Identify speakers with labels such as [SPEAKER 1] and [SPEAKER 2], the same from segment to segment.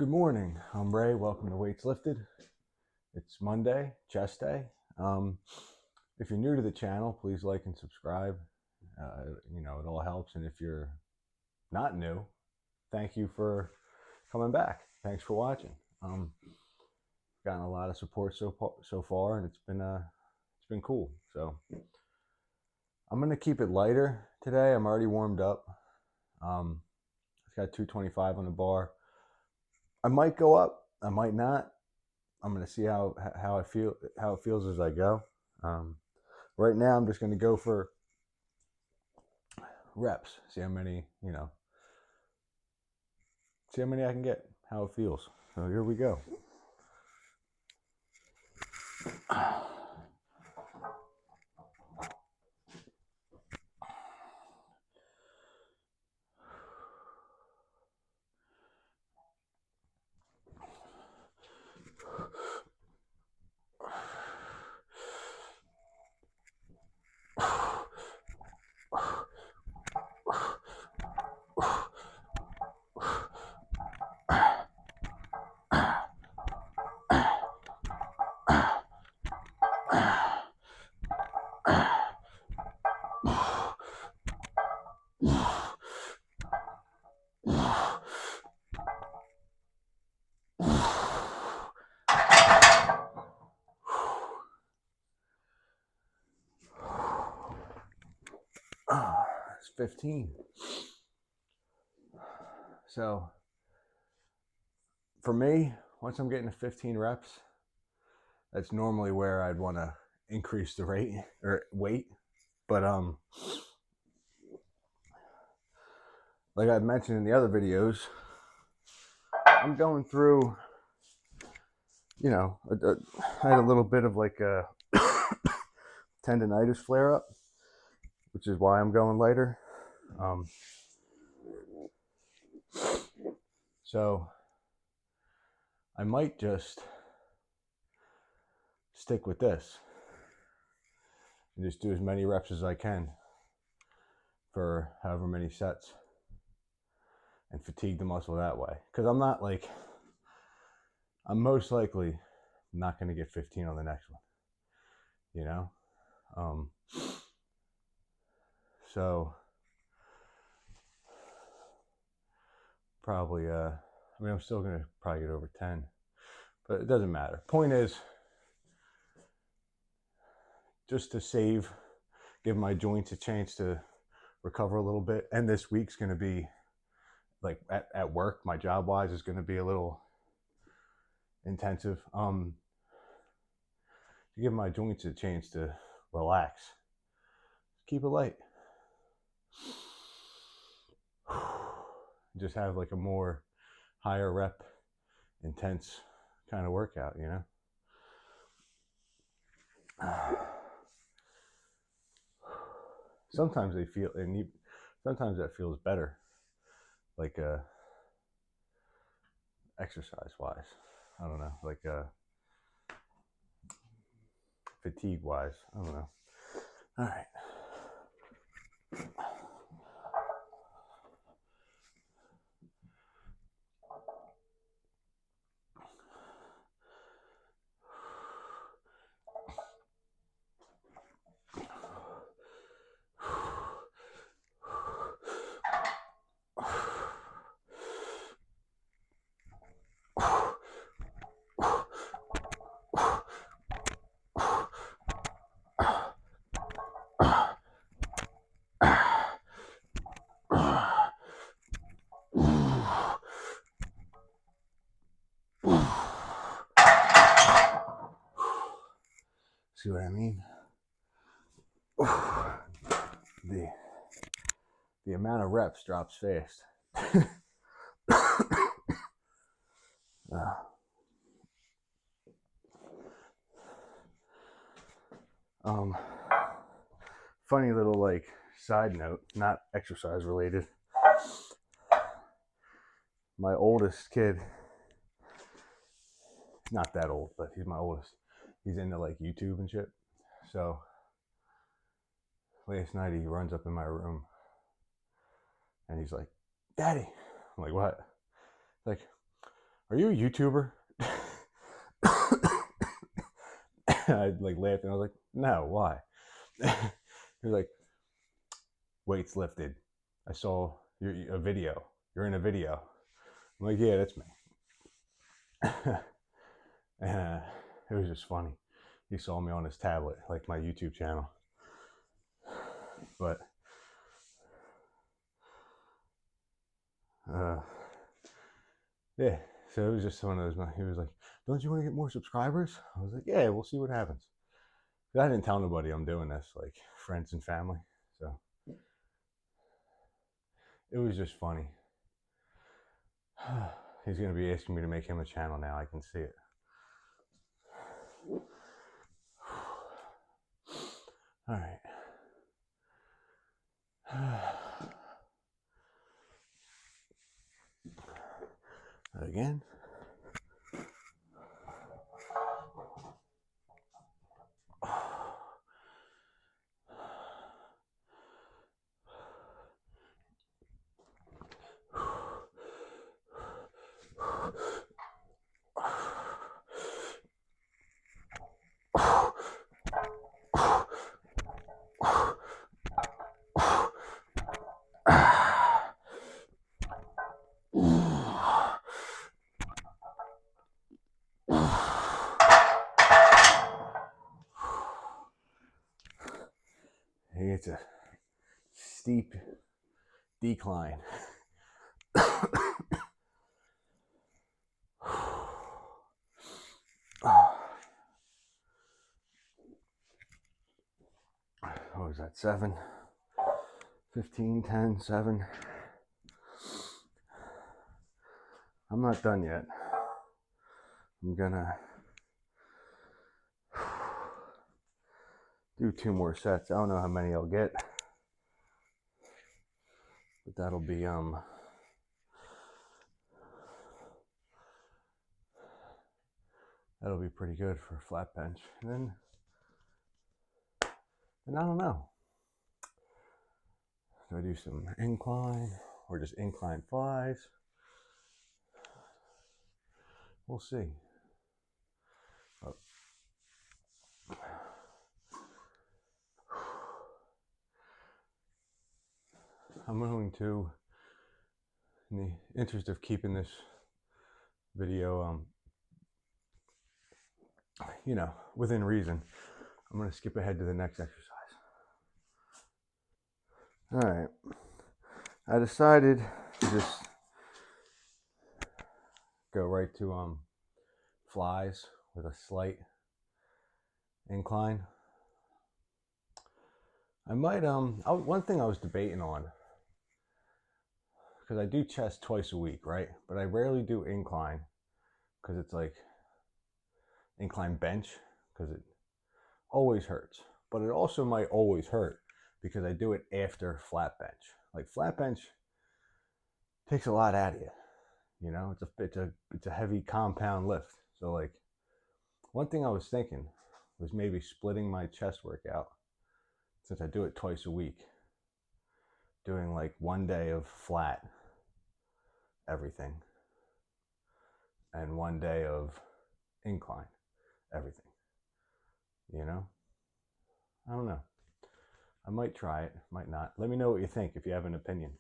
[SPEAKER 1] Good morning. I'm Ray. Welcome to Weights Lifted. It's Monday, chest day. If you're new to the channel, please like and subscribe. It all helps. And if you're not new, thank you for coming back. Thanks for watching. Gotten a lot of support so far, and it's been cool. So I'm gonna keep it lighter today. I'm already warmed up. It's got 225 on the bar. I might go up. I might not. I'm gonna see how it feels as I go. Right now, I'm just gonna go for reps. See how many see how many I can get. How it feels. So here we go. It's 15. So for me, once I'm getting to 15 reps, that's normally where I'd want to increase the rate or weight. But like I've mentioned in the other videos, I'm going through, I had a little bit of like a tendonitis flare up, which is why I'm going lighter. So I might just stick with this and just do as many reps as I can for however many sets and fatigue the muscle that way. Because I'm most likely not going to get 15 on the next one, so probably, I'm still going to probably get over 10, but it doesn't matter. Point is, just to give my joints a chance to recover a little bit. And this week's going to be like at work, my job wise is going to be a little intensive. To give my joints a chance to relax, keep it light. Just have like a more higher rep, intense kind of workout, Sometimes sometimes that feels better, like exercise wise. I don't know, like fatigue wise. I don't know. All right. See what I mean? The amount of reps drops fast. Funny little like side note, not exercise related. My oldest kid, not that old, but he's my oldest. He's into like YouTube and shit. So last night he runs up in my room and he's like, "Daddy." I'm like, "What?" Like, "Are you a YouTuber?" I like laughed and I was like, "No, why?" He was like, "Weights lifted. I saw a video. You're in a video." I'm like, "Yeah, that's me." And it was just funny. He saw me on his tablet, like my YouTube channel. But yeah, so it was just one of those. He was like, "Don't you want to get more subscribers?" I was like, "Yeah, we'll see what happens." I didn't tell nobody I'm doing this, like friends and family. So it was just funny. He's going to be asking me to make him a channel now. I can see it. All right. Again. It's a steep decline. What was that? 7, 15, 10, 7. I'm not done yet. I'm gonna do 2 more sets. I don't know how many I'll get, but that'll be pretty good for a flat bench. And I don't know. Do I do some incline or just incline flies? We'll see. Oh. I'm going to, in the interest of keeping this video, within reason, I'm going to skip ahead to the next exercise. All right. I decided to just go right to flies with a slight incline. I might one thing I was debating on, because I do chest twice a week, right? But I rarely do incline because it's like incline bench, because it always hurts. But it also might always hurt because I do it after flat bench. Like flat bench takes a lot out of you. You know, it's a heavy compound lift. So like one thing I was thinking was maybe splitting my chest workout, since I do it twice a week, doing like one day of flat everything and one day of incline everything. You know? I don't know. I might try it, might not. Let me know what you think if you have an opinion.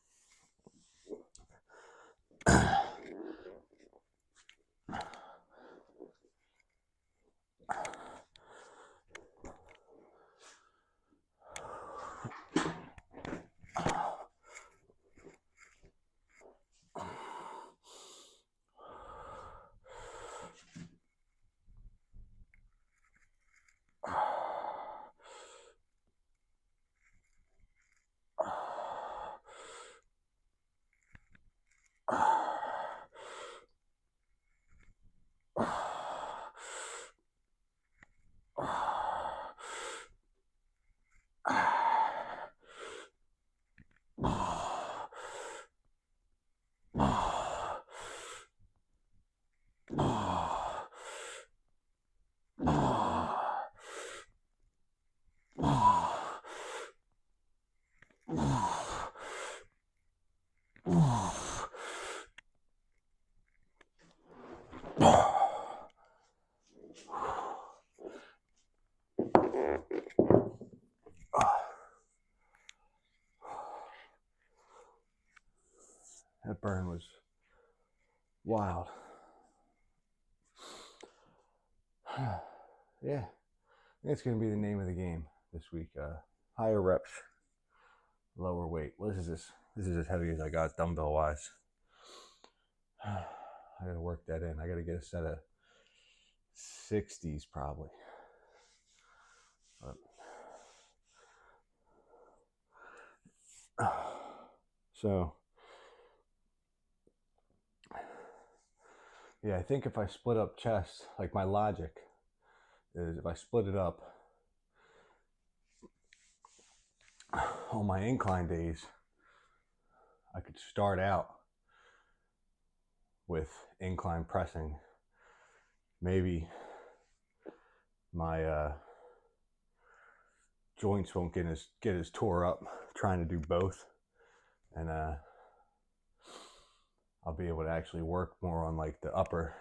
[SPEAKER 1] that burn was wild. Yeah, it's going to be the name of the game this week. Higher reps, lower weight. What is this? This is as heavy as I got dumbbell wise. I got to work that in. I got to get a set of 60s probably. So, yeah, I think if I split up chest, like my logic is if I split it up on my incline days, I could start out with incline pressing. Maybe my joints won't get as tore up trying to do both, and I'll be able to actually work more on like the upper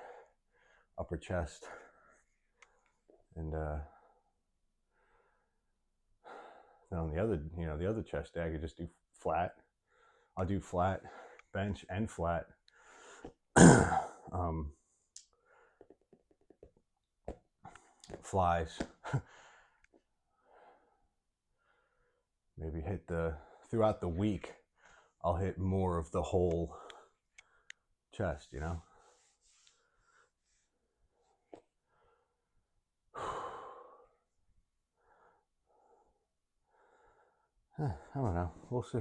[SPEAKER 1] chest, and then on the other chest day I could just do flat. I'll do flat bench and flat. Flies. Maybe hit throughout the week I'll hit more of the whole chest, you know. I don't know. We'll see.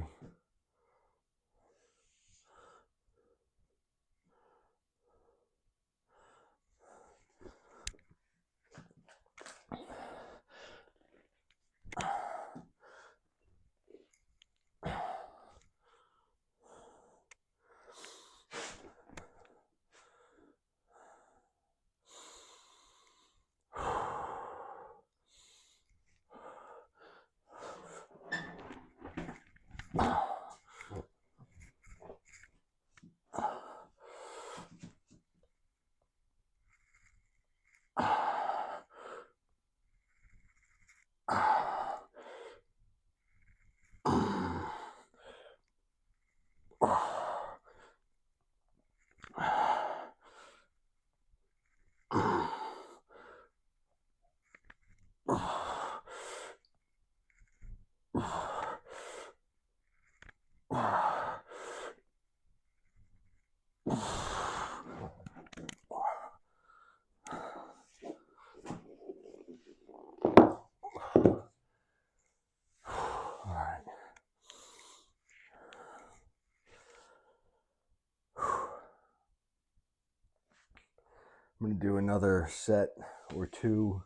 [SPEAKER 1] I'm going to do another set or two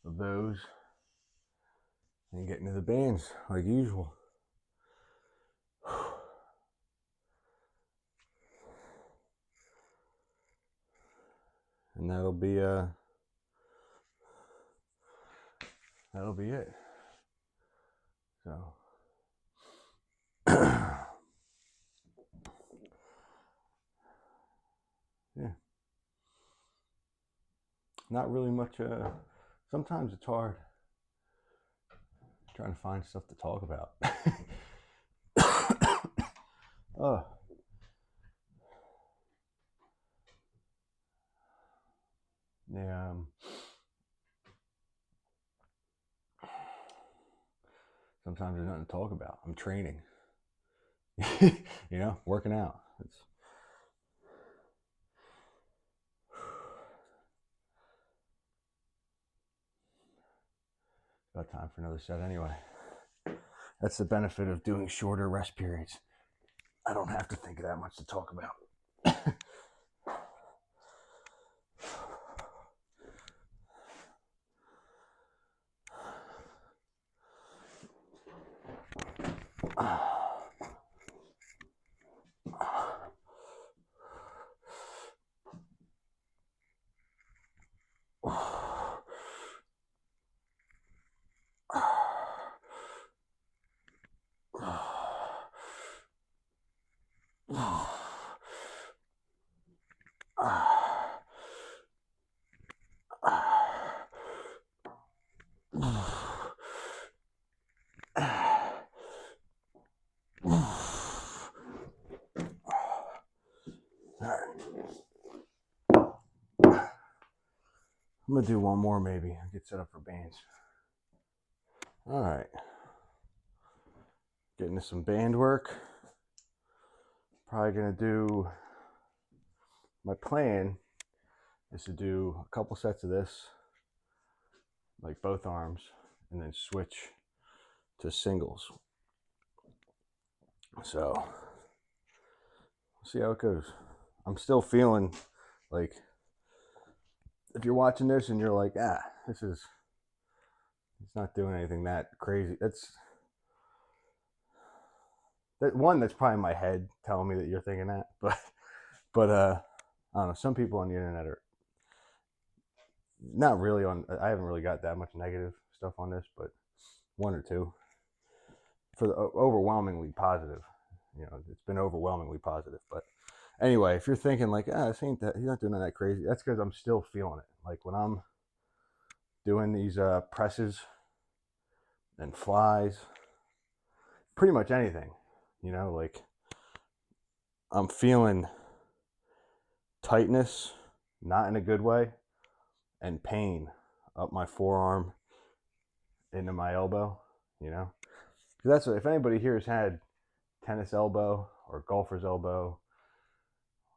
[SPEAKER 1] of those and get into the bands like usual. And that'll be it. So yeah. Not really much. Sometimes it's hard trying to find stuff to talk about. Yeah. Sometimes there's nothing to talk about. I'm training. You know, working out. It's about time for another set anyway. That's the benefit of doing shorter rest periods. I don't have to think of that much to talk about. All right. I'm gonna do one more maybe. Get set up for bands. All right. Getting to some band work. Probably gonna do, my plan is to do a couple sets of this, like both arms, and then switch to singles. So, we'll see how it goes. I'm still feeling like, if you're watching this and you're like, it's not doing anything that crazy. That's probably my head telling me that you're thinking that, but I don't know. Some people on the internet are not really on. I haven't really got that much negative stuff on this, but one or two. For the overwhelmingly positive, it's been overwhelmingly positive. But anyway, if you're thinking like, this ain't that, he's not doing that crazy, that's because I'm still feeling it. Like when I'm doing these presses and flies, pretty much anything, like I'm feeling tightness, not in a good way, and pain up my forearm into my elbow, because that's what, if anybody here has had tennis elbow or golfer's elbow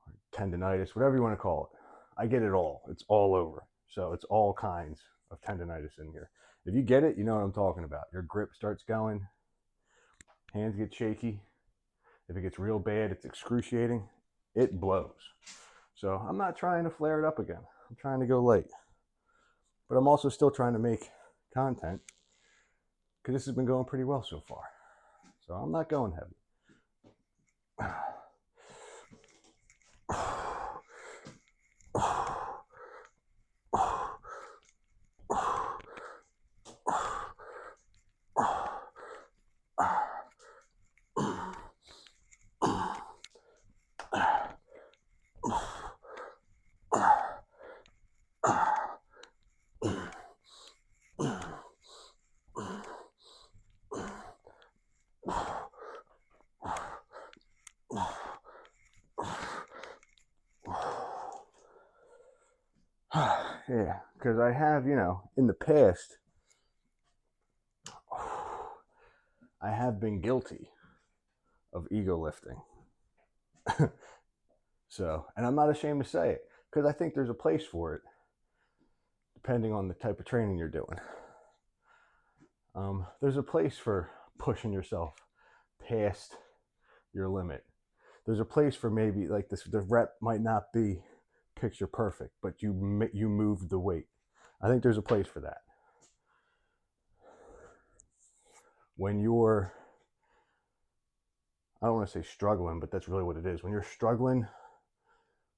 [SPEAKER 1] or tendonitis, whatever you want to call it, I get it all. It's all over. So it's all kinds of tendonitis in here. If you get it, you know what I'm talking about. Your grip starts going, hands get shaky. If it gets real bad, it's excruciating. It blows. So I'm not trying to flare it up again. I'm trying to go light. But I'm also still trying to make content because this has been going pretty well so far. So I'm not going heavy. Yeah, because I have, in the past, I have been guilty of ego lifting. So, and I'm not ashamed to say it because I think there's a place for it depending on the type of training you're doing. There's a place for pushing yourself past your limit. There's a place for maybe like this, the rep might not be picture perfect, but you moved the weight. I think there's a place for that. When you're, I don't want to say struggling, but that's really what it is. When you're struggling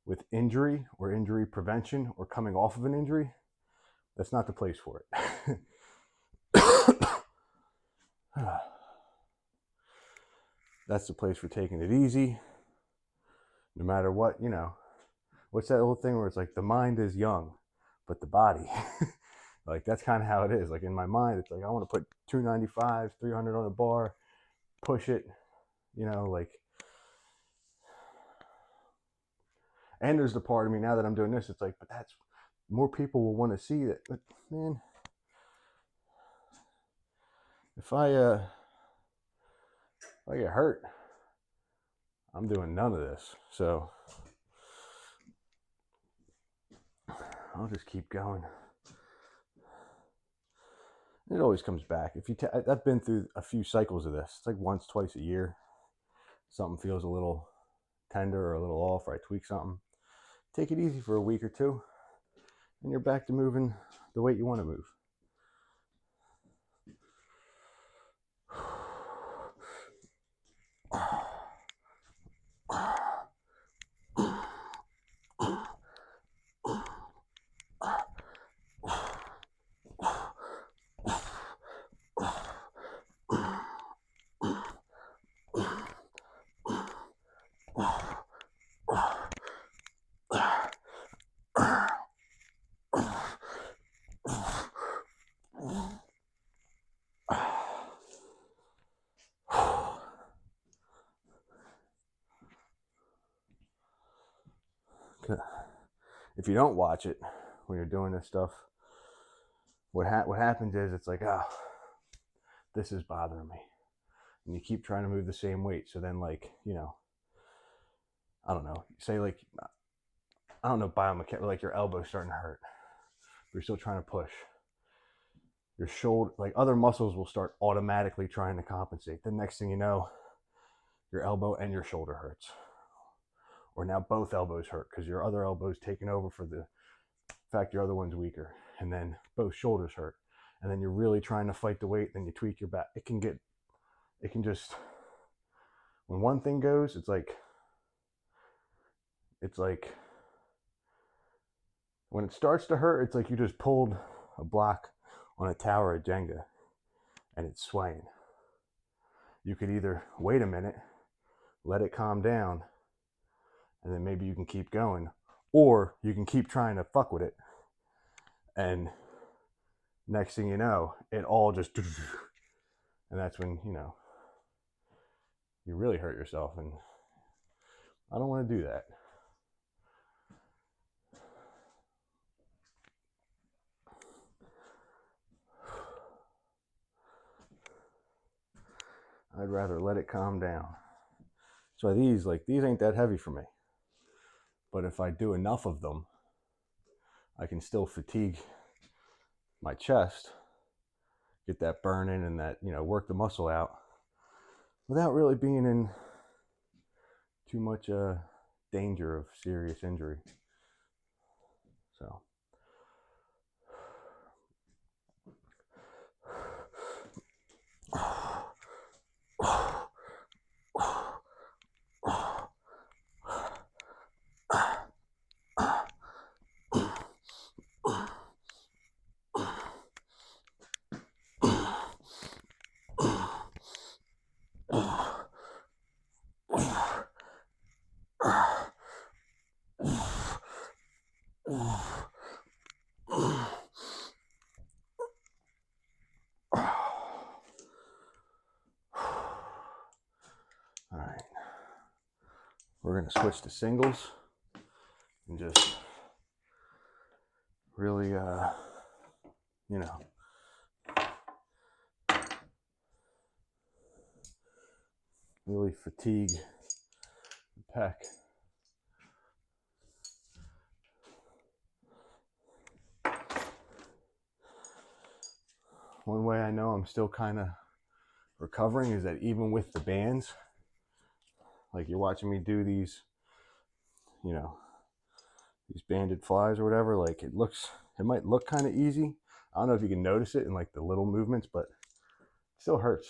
[SPEAKER 1] with injury or injury prevention or coming off of an injury, that's not the place for it. That's the place for taking it easy, no matter what, what's that old thing where it's like the mind is young, but the body, like that's kind of how it is. Like in my mind, it's like, I want to put 295, 300 on a bar, push it, like, and there's the part of me now that I'm doing this, it's like, but that's, more people will want to see that. But man, if I get hurt, I'm doing none of this. So I'll just keep going. It always comes back. If you, I've been through a few cycles of this. It's like once, twice a year, something feels a little tender or a little off, or I tweak something. Take it easy for a week or two, and you're back to moving the weight you want to move. if you don't watch it when you're doing this stuff, what happens is it's like, oh, this is bothering me, and you keep trying to move the same weight. So then, like, you know, I don't know, say like, I don't know, biomechanics, like your elbow's starting to hurt, but you're still trying to push. Your shoulder, like other muscles will start automatically trying to compensate. The next thing you know, your elbow and your shoulder hurts. Or now both elbows hurt because your other elbow's taking over for the fact your other one's weaker. And then both shoulders hurt. And then you're really trying to fight the weight, then you tweak your back. It can just, when one thing goes, it's like when it starts to hurt, it's like you just pulled a block on a tower of Jenga and it's swaying. You could either wait a minute, let it calm down, and then maybe you can keep going, or you can keep trying to fuck with it, and next thing you know, it all just, and that's when, you know, you really hurt yourself, and I don't want to do that. I'd rather let it calm down. So these ain't that heavy for me. But if I do enough of them, I can still fatigue my chest, get that burning and that, you know, work the muscle out without really being in too much danger of serious injury. So all right, we're going to switch to singles and just really, you know, really fatigue the pec. One way I know I'm still kind of recovering is that even with the bands, like you're watching me do these, you know, these banded flies or whatever, like it might look kind of easy. I don't know if you can notice it in like the little movements, but it still hurts.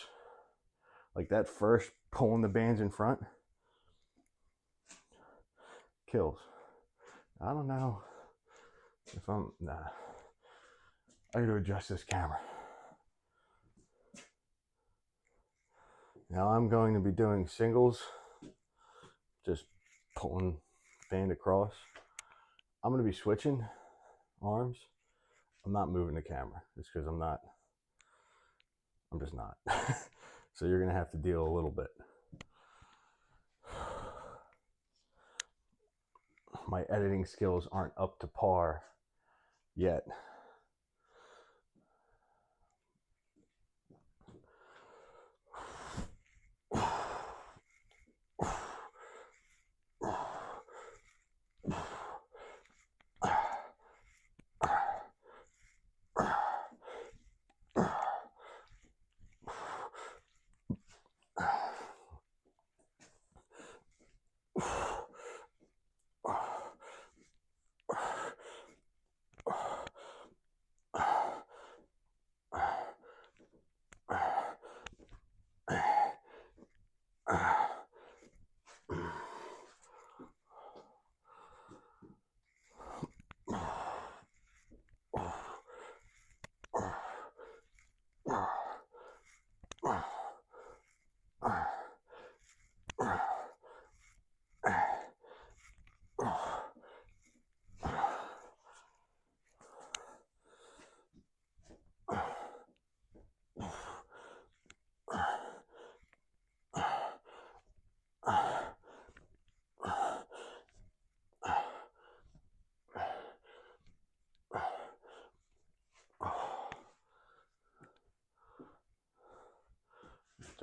[SPEAKER 1] Like that first pulling the bands in front kills. I don't know if I gotta adjust this camera. Now I'm going to be doing singles, just pulling band across. I'm going to be switching arms. I'm not moving the camera. It's because I'm just not. So you're going to have to deal a little bit. My editing skills aren't up to par yet.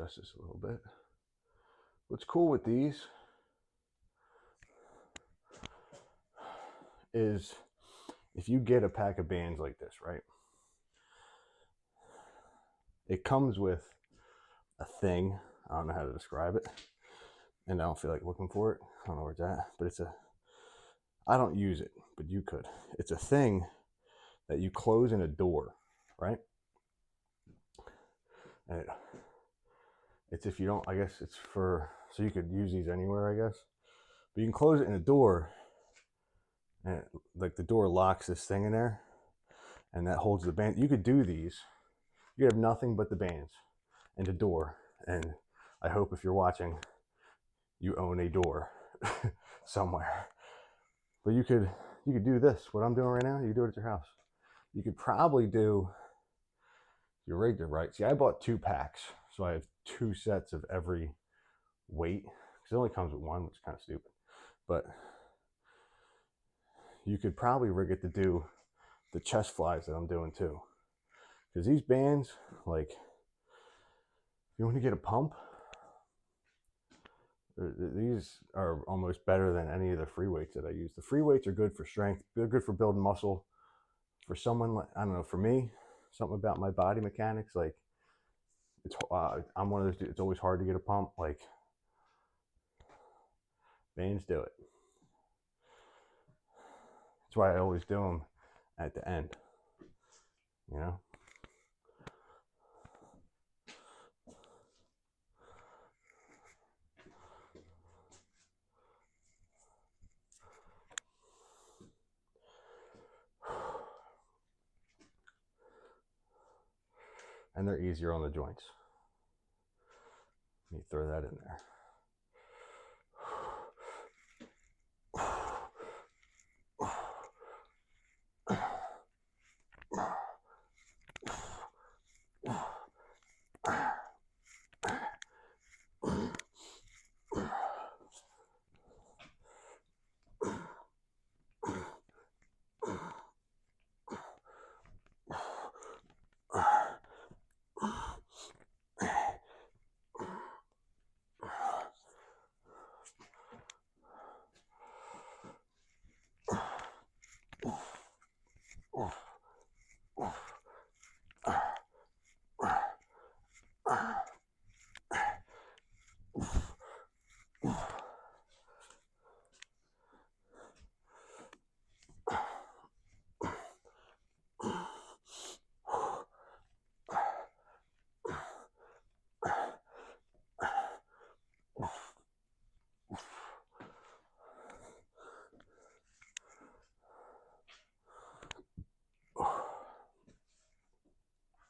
[SPEAKER 1] adjust this a little bit. What's cool with these is if you get a pack of bands like this, right? It comes with a thing. I don't know how to describe it, and I don't feel like looking for it. I don't know where it's at, but I don't use it, but you could. It's a thing that you close in a door, right? And it's if you don't, I guess it's for, so you could use these anywhere, I guess. But you can close it in a door, and like the door locks this thing in there, and that holds the band. You could do these. You have nothing but the bands and a door. And I hope if you're watching, you own a door somewhere. But you could do this. What I'm doing right now, you could do it at your house. You could probably do your regular, right? See, I bought 2 packs, so I have 2 sets of every weight, because it only comes with one, which is kind of stupid. But you could probably rig it to do the chest flies that I'm doing too. Because these bands, like, if you want to get a pump, these are almost better than any of the free weights that I use. The free weights are good for strength. They're good for building muscle. For someone like, I don't know, for me, something about my body mechanics, like, it's I'm one of those dudes, it's always hard to get a pump. Like, bands do it. That's why I always do them at the end, you know? And they're easier on the joints. Let me throw that in there.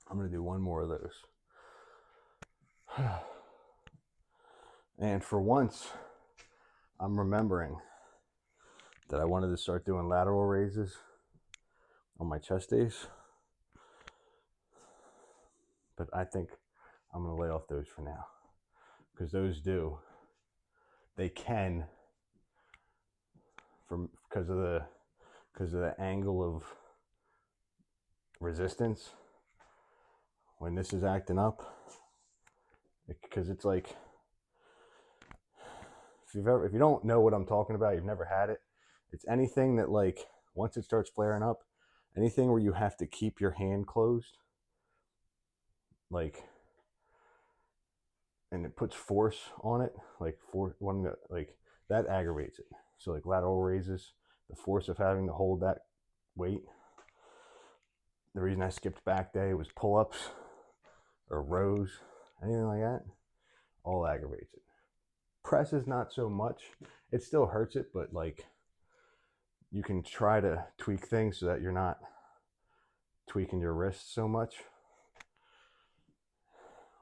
[SPEAKER 1] I'm going to do one more of those. And for once, I'm remembering that I wanted to start doing lateral raises on my chest days. But I think I'm going to lay off those for now. Because they can, because of the angle of resistance, when this is acting up, because it's like, if you don't know what I'm talking about, you've never had it, it's anything that, like, once it starts flaring up, anything where you have to keep your hand closed, like, and it puts force on it, like that aggravates it. So like lateral raises, the force of having to hold that weight. The reason I skipped back day was pull-ups or rows, anything like that, all aggravates it. Press is not so much. It still hurts it, but like, you can try to tweak things so that you're not tweaking your wrist so much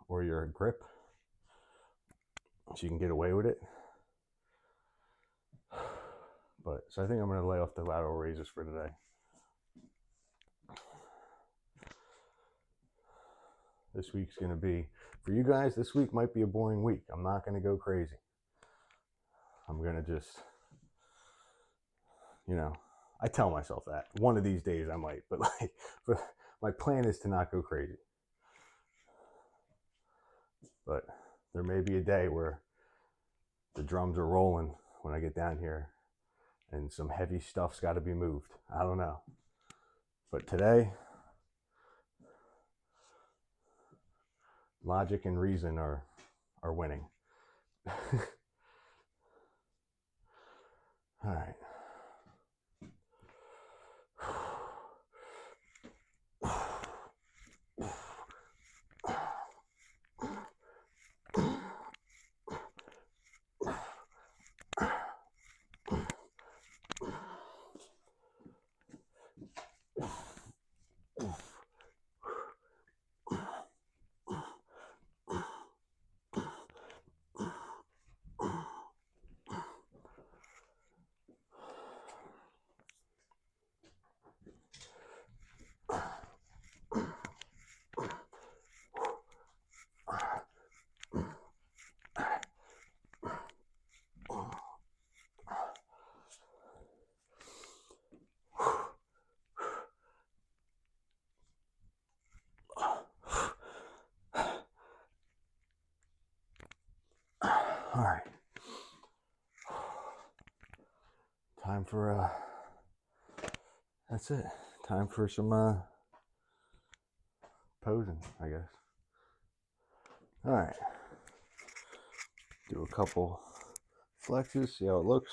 [SPEAKER 1] or your grip, so you can get away with it. But so I think I'm going to lay off the lateral raises for today. This week's going to be, for you guys, this week might be a boring week. I'm not going to go crazy. I'm going to just, you know, I tell myself that. One of these days I might, but my plan is to not go crazy. But there may be a day where the drums are rolling when I get down here and some heavy stuff's got to be moved. I don't know. But today, logic and reason are winning. All right. All right. Time for that's it. Time for some posing, I guess. All right. Do a couple flexes, see how it looks.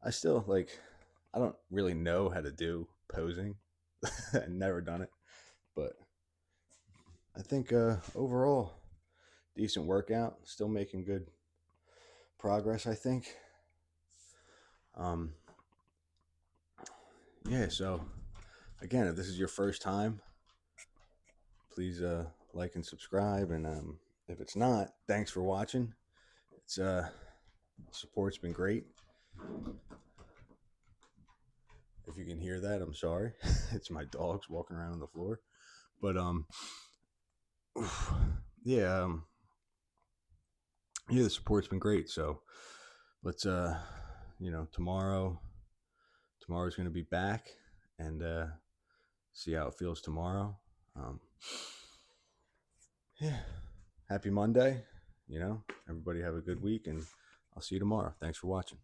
[SPEAKER 1] I still I don't really know how to do posing. I've never done it, but I think overall decent workout. Still making good progress, I think. Yeah. So again, if this is your first time, please like and subscribe. And if it's not, thanks for watching. It's support's been great. If you can hear that, I'm sorry. It's my dogs walking around on the floor. But yeah, yeah, the support's been great. So let's tomorrow's going to be back and see how it feels tomorrow. Yeah, happy Monday. Everybody have a good week, and I'll see you tomorrow. Thanks for watching.